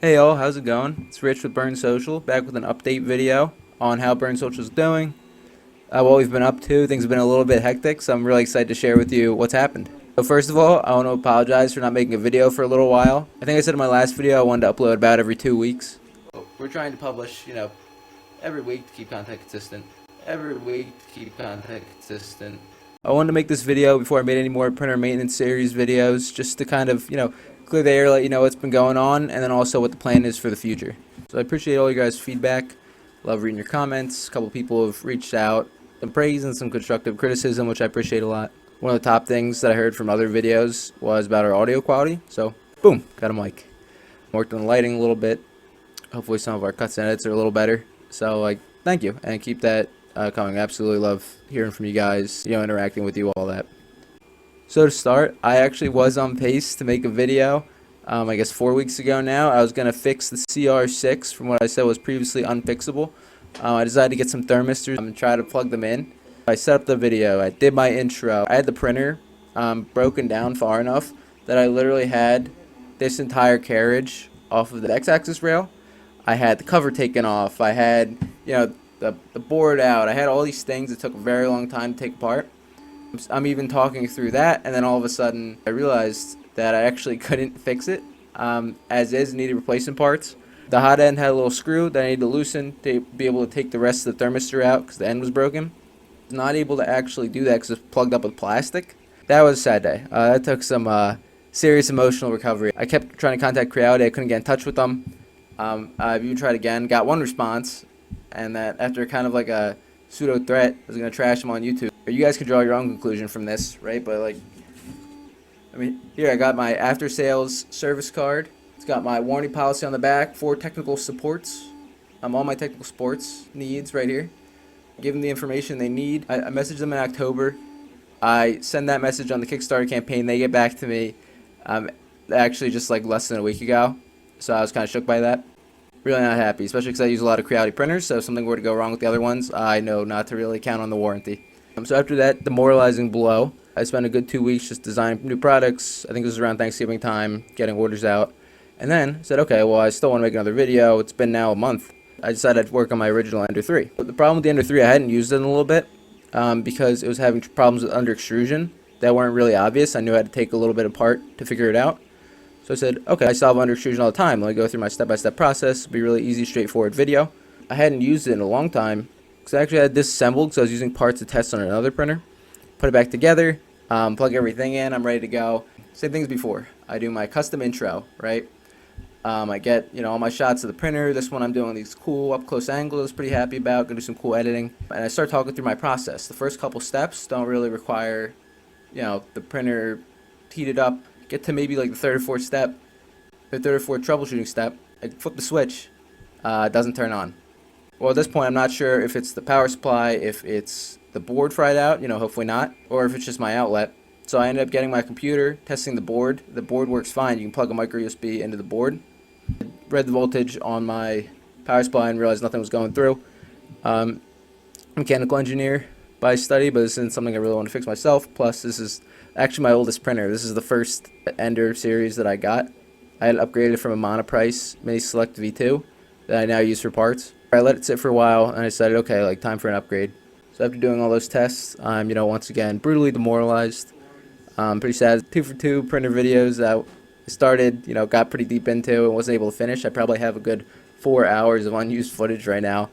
Hey y'all, how's it going? It's Rich with Burn Social, back with an update video on how Burn Social is doing, what we've been up to. Things have been a little bit hectic, so I'm really excited to share with you what's happened. So first of all, I want to apologize for not making a video for a little while. I think I said in my last video I wanted to upload about every 2 weeks. We're trying to publish, every week to keep content consistent. Every week to keep content consistent. I wanted to make this video before I made any more printer maintenance series videos, just to kind of, clear the air, let you know what's been going on, and then also what the plan is for the future. So I appreciate all you guys' feedback. Love reading your comments. A couple people have reached out, some praise and some constructive criticism, which I appreciate a lot. One of the top things that I heard from other videos was about our audio quality. So, boom, got a mic. Worked on the lighting a little bit. Hopefully some of our cuts and edits are a little better. So, thank you, and keep that coming. I absolutely love hearing from you guys, interacting with you, all that. So to start, I actually was on pace to make a video, I guess 4 weeks ago now. I was going to fix the CR6 from what I said was previously unfixable. I decided to get some thermistors and try to plug them in. I set up the video, I did my intro. I had the printer broken down far enough that I literally had this entire carriage off of the x-axis rail. I had the cover taken off. I had, the board out. I had all these things that took a very long time to take apart. I'm even talking through that, and then all of a sudden I realized that I actually couldn't fix it as is. Needed replacement parts. The hot end had a little screw that I needed to loosen to be able to take the rest of the thermistor out because the end was broken. Not able to actually do that because it's plugged up with plastic. That was a sad day. That took some serious emotional recovery. I kept trying to contact Creality. I couldn't get in touch with them. I've even tried again. Got one response, and that after kind of like a pseudo threat, I was going to trash them on YouTube. You guys can draw your own conclusion from this, right? But here I got my after sales service card. It's got my warranty policy on the back, 4 technical supports. All my technical supports needs right here. Give them the information they need. I messaged them in October. I send that message on the Kickstarter campaign. They get back to me actually just like less than a week ago. So I was kind of shook by that. Really not happy, especially because I use a lot of Creality printers, so if something were to go wrong with the other ones, I know not to really count on the warranty. So after that demoralizing blow, I spent a good 2 weeks just designing new products. I think it was around Thanksgiving time, getting orders out. And then said, okay, well, I still want to make another video. It's been now a month. I decided to work on my original Ender 3. But the problem with the Ender 3, I hadn't used it in a little bit because it was having problems with under extrusion that weren't really obvious. I knew I had to take a little bit apart to figure it out. So I said, okay, I solve under extrusion all the time. Let me go through my step-by-step process. It'll be a really easy, straightforward video. I hadn't used it in a long time because I actually had disassembled because I was using parts to test on another printer. Put it back together, plug everything in, I'm ready to go. Same things before. I do my custom intro, right? I get, all my shots of the printer. This one I'm doing these cool up-close angles, pretty happy about. Gonna do some cool editing. And I start talking through my process. The first couple steps don't really require, the printer heated up. Get to maybe like the third or fourth step, the third or fourth troubleshooting step, I flip the switch, it doesn't turn on. Well, at this point, I'm not sure if it's the power supply, if it's the board fried out, hopefully not, or if it's just my outlet. So I ended up getting my computer, testing the board. The board works fine. You can plug a micro USB into the board. Read the voltage on my power supply and realized nothing was going through. Mechanical engineer by study, but this isn't something I really want to fix myself. Plus, this is actually my oldest printer. This is the first Ender series that I got. I had upgraded from a Monoprice Mini Select V2 that I now use for parts. I let it sit for a while and I decided, okay, time for an upgrade. So after doing all those tests, I'm, once again, brutally demoralized. Pretty sad. 2 for 2 printer videos that I started, got pretty deep into and wasn't able to finish. I probably have a good 4 hours of unused footage right now,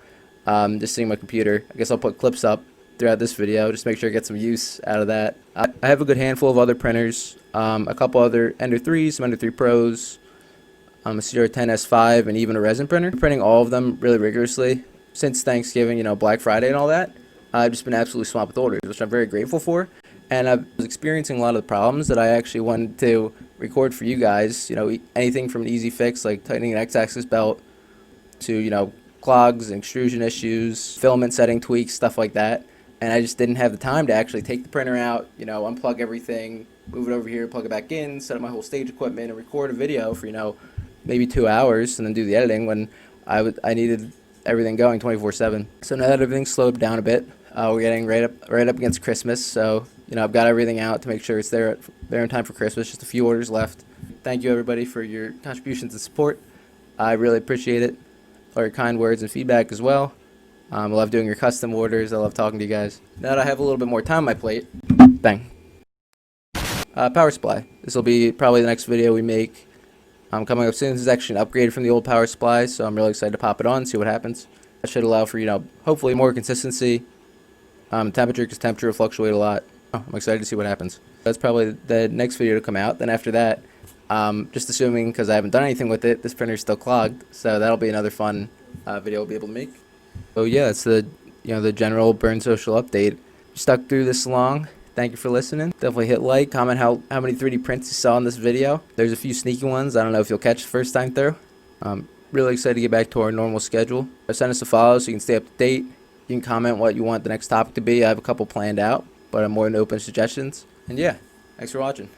just sitting on my computer. I guess I'll put clips up throughout this video, just make sure I get some use out of that. I have a good handful of other printers, a couple other Ender 3s, some Ender 3 Pros, a CR10S5, and even a resin printer. I'm printing all of them really rigorously since Thanksgiving, Black Friday and all that. I've just been absolutely swamped with orders, which I'm very grateful for. And I was experiencing a lot of the problems that I actually wanted to record for you guys. Anything from an easy fix like tightening an x-axis belt to, clogs, extrusion issues, filament setting tweaks, stuff like that. And I just didn't have the time to actually take the printer out, unplug everything, move it over here, plug it back in, set up my whole stage equipment, and record a video for, maybe 2 hours, and then do the editing when I needed everything going 24/7. So now that everything's slowed down a bit, we're getting right up against Christmas. So I've got everything out to make sure it's there in time for Christmas. Just a few orders left. Thank you everybody for your contributions and support. I really appreciate it. All your kind words and feedback as well. I love doing your custom orders. I love talking to you guys. Now that I have a little bit more time on my plate, bang. Power supply. This will be probably the next video we make. Coming up soon. This is actually an upgrade from the old power supply, so I'm really excited to pop it on and see what happens. That should allow for, hopefully more consistency. Temperature, because temperature will fluctuate a lot. Oh, I'm excited to see what happens. That's probably the next video to come out. Then after that, just assuming, because I haven't done anything with it, this printer's still clogged, so that'll be another fun video we'll be able to make. So yeah, that's the general Burn Social update. If you stuck through this long, thank you for listening. Definitely hit like, comment how many 3D prints you saw in this video. There's a few sneaky ones. I don't know if you'll catch the first time through. Really excited to get back to our normal schedule. Send us a follow so you can stay up to date. You can comment what you want the next topic to be. I have a couple planned out, but I'm more than open to suggestions. And yeah, thanks for watching.